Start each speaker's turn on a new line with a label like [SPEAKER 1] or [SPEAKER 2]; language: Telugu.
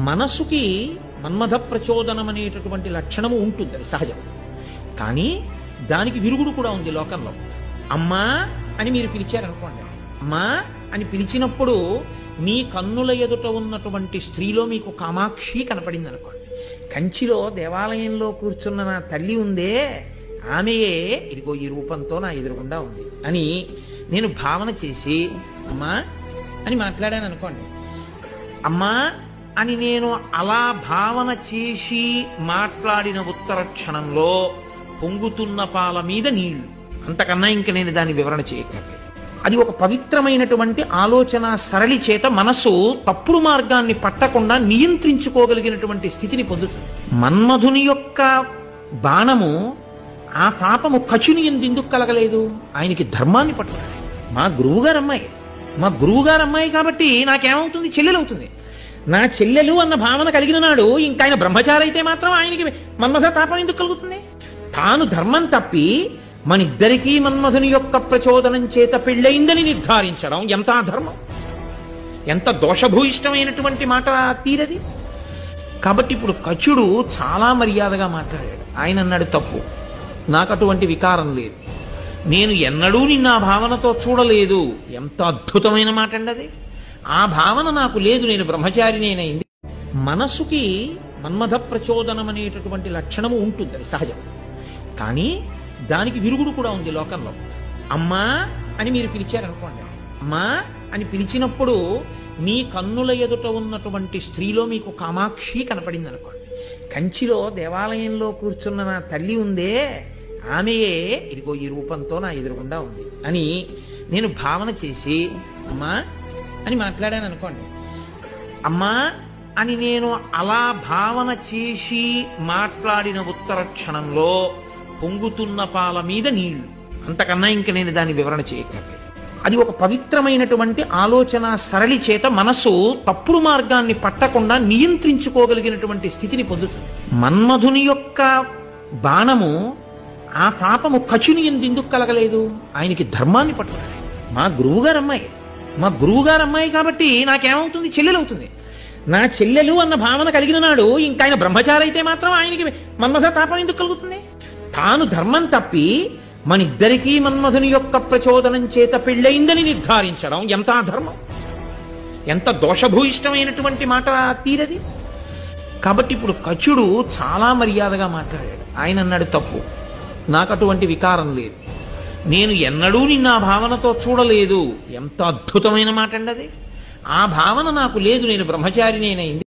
[SPEAKER 1] మనసుకి మన్మథ ప్రచోదనం అనేటటువంటి లక్షణము ఉంటుంది, అది సహజం. కానీ దానికి విరుగుడు కూడా ఉంది లోకంలో. అమ్మా అని మీరు పిలిచారనుకోండి, అమ్మా అని పిలిచినప్పుడు మీ కన్నుల ఎదుట ఉన్నటువంటి స్త్రీలో మీకు కామాక్షి కనపడింది అనుకోండి. కంచిలో దేవాలయంలో కూర్చున్న నా తల్లి ఉందే, ఆమెయే ఇదిగో ఈ రూపంతో నా ఎదురుగుండా ఉంది అని నేను భావన చేసి అమ్మా అని మాట్లాడాను అనుకోండి. అమ్మా అని నేను అలా భావన చేసి మాట్లాడిన ఉత్తర క్షణంలో పొంగుతున్న పాల మీద నీళ్లు, అంతకన్నా ఇంక నేను దాని వివరణ చేయక్కర్లేదు. అది ఒక పవిత్రమైనటువంటి ఆలోచన సరళి చేత మనసు తప్పుడు మార్గాన్ని పట్టకుండా నియంత్రించుకోగలిగినటువంటి స్థితిని పొందుతుంది. మన్మధుని యొక్క బాణము, ఆ తాపము కచుని ఎందుకు కలగలేదు? ఆయనకి ధర్మాన్ని పట్టుకున్నాడు. మా గురువుగారు అమ్మాయి కాబట్టి నాకేమవుతుంది? చెల్లెలవుతుంది. నా చెల్లెలు అన్న భావన కలిగిన నాడు ఇంకా ఆయన బ్రహ్మచారి అయితే మాత్రం ఆయనకి మన్మథ తాపం ఎందుకు కలుగుతుంది? తాను ధర్మం తప్పి మనిద్దరికీ మన్మధుని యొక్క ప్రచోదనం చేత పెళ్ళయిందని నిర్ధారించడం ఎంత అధర్మం, ఎంత దోషభూయిష్టమైనటువంటి మాట తీరది. కాబట్టి ఇప్పుడు కచుడు చాలా మర్యాదగా మాట్లాడాడు. ఆయన అన్నాడు, తప్పు, నాకు అటువంటి వికారం లేదు, నేను ఎన్నడూ నిన్న ఆ భావనతో చూడలేదు. ఎంత అద్భుతమైన మాట అండి అది. ఆ భావన నాకు లేదు, నేను బ్రహ్మచారినేనైంది. మనసుకి మన్మథ ప్రచోదనం అనేటటువంటి లక్షణము ఉంటుంది, అది సహజం. కానీ దానికి విరుగుడు కూడా ఉంది లోకంలో. అమ్మా అని మీరు పిలిచారనుకోండి, అమ్మా అని పిలిచినప్పుడు మీ కన్నుల ఎదుట ఉన్నటువంటి స్త్రీలో మీకు కామాక్షి కనపడింది అనుకోండి. కంచిలో దేవాలయంలో కూర్చున్న నా తల్లి ఉందే, ఆమెయే ఇదిగో ఈ రూపంతో నా ఎదురుగుండా ఉంది అని నేను భావన చేసి అమ్మా అని మాట్లాడాను అనుకోండి. అమ్మా అని నేను అలా భావన చేసి మాట్లాడిన ఉత్తర క్షణంలో పొంగుతున్న పాల మీద నీళ్లు, అంతకన్నా ఇంక నేను దాని వివరణ చేయక్కర్లేదు. అది ఒక పవిత్రమైనటువంటి ఆలోచన సరళి చేత మనసు తప్పుడు మార్గాన్ని పట్టకుండా నియంత్రించుకోగలిగినటువంటి స్థితిని పొందుతుంది. మన్మధుని యొక్క బాణము, ఆ తాపము కచుని ఎందుకు కలగలేదు? ఆయనకి ధర్మాన్ని పట్టుకున్నాడు. మా గురువుగారు అమ్మాయి కాబట్టి నాకేమవుతుంది? చెల్లెలవుతుంది. నా చెల్లెలు అన్న భావన కలిగిన నాడు ఇంకా ఆయన బ్రహ్మచారి అయితే మాత్రం ఆయనకి మన్మథ తాపం ఎందుకు కలుగుతుంది? తాను ధర్మం తప్పి మనిద్దరికీ మన్మధుని యొక్క ప్రచోదనం చేత పెళ్ళయిందని నిర్ధారించడం ఎంత అధర్మం, ఎంత దోషభూయిష్టమైనటువంటి మాట తీరది. కాబట్టి ఇప్పుడు కచుడు చాలా మర్యాదగా మాట్లాడాడు. ఆయన అన్నాడు, తప్పు, నాకు అటువంటి వికారం లేదు, నేను ఎన్నడూ నిన్న ఆ భావనతో చూడలేదు. ఎంత అద్భుతమైన మాట అండి అది. ఆ భావన నాకు లేదు, నేను బ్రహ్మచారినేనైంది.